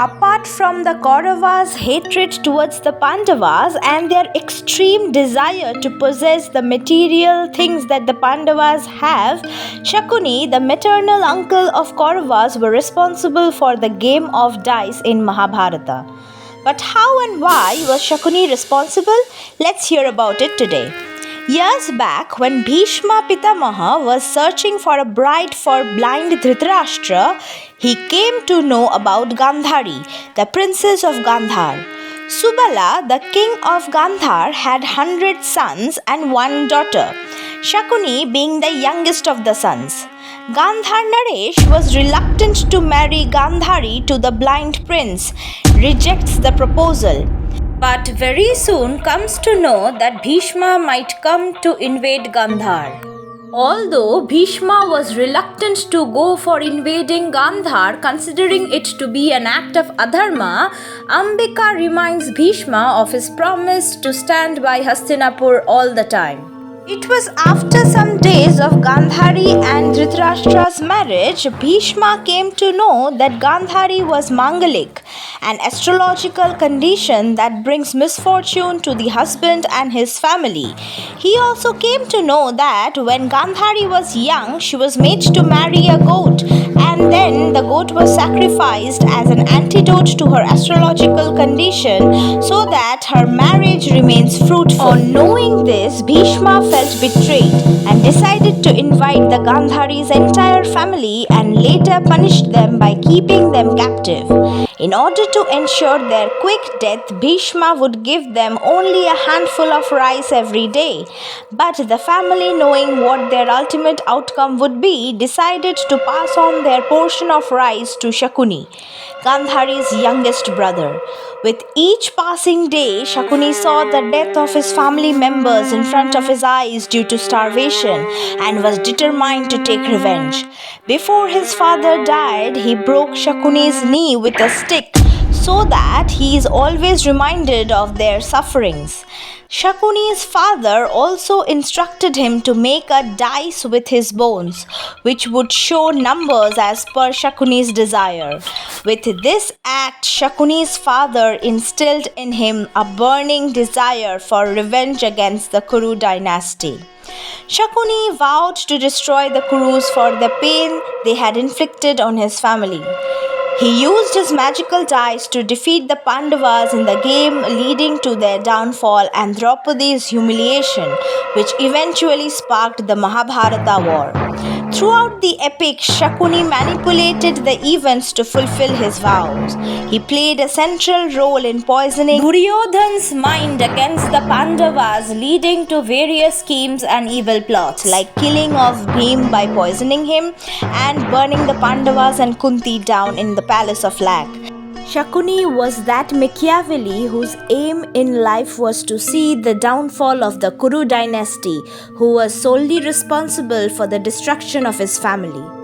Apart from the Kauravas' hatred towards the Pandavas and their extreme desire to possess the material things that the Pandavas have, Shakuni, the maternal uncle of Kauravas, were responsible for the game of dice in Mahabharata. But how and why was Shakuni responsible? Let's hear about it today. Years back, when Bhishma Pitamaha was searching for a bride for blind Dhritarashtra, he came to know about Gandhari, the princess of Gandhar. Subala, the king of Gandhar, had 100 sons and one daughter, Shakuni being the youngest of the sons. Gandhar Naresh was reluctant to marry Gandhari to the blind prince, rejects the proposal, but very soon comes to know that Bhishma might come to invade Gandhar. Although Bhishma was reluctant to go for invading Gandhar, considering it to be an act of adharma, Ambika reminds Bhishma of his promise to stand by Hastinapur all the time. It was after some days of Gandhari and Dhritarashtra's marriage, Bhishma came to know that Gandhari was Mangalik, an astrological condition that brings misfortune to the husband and his family. He also came to know that when Gandhari was young, she was made to marry a goat, and then the goat was sacrificed as an antidote to her astrological condition so that her marriage remains fruitful. On knowing this, Bhishma felt betrayed and decided to invite the Gandhari's entire family and later punished them by keeping them captive. In order to ensure their quick death, Bhishma would give them only a handful of rice every day. But the family, knowing what their ultimate outcome would be, decided to pass on their portion of rice to Shakuni, Gandhari's youngest brother. With each passing day, Shakuni saw the death of his family members in front of his eyes due to starvation and was determined to take revenge. Before his father died, he broke Shakuni's knee with a stick so that he is always reminded of their sufferings. Shakuni's father also instructed him to make a dice with his bones, which would show numbers as per Shakuni's desire. With this act, Shakuni's father instilled in him a burning desire for revenge against the Kuru dynasty. Shakuni vowed to destroy the Kurus for the pain they had inflicted on his family. He used his magical dice to defeat the Pandavas in the game, leading to their downfall and Draupadi's humiliation, which eventually sparked the Mahabharata war. Throughout the epic, Shakuni manipulated the events to fulfill his vows. He played a central role in poisoning Duryodhan's mind against the Pandavas, leading to various schemes and evil plots like killing of Bhim by poisoning him and burning the Pandavas and Kunti down in the palace of Lac. Shakuni was that Machiavelli whose aim in life was to see the downfall of the Kuru dynasty, who was solely responsible for the destruction of his family.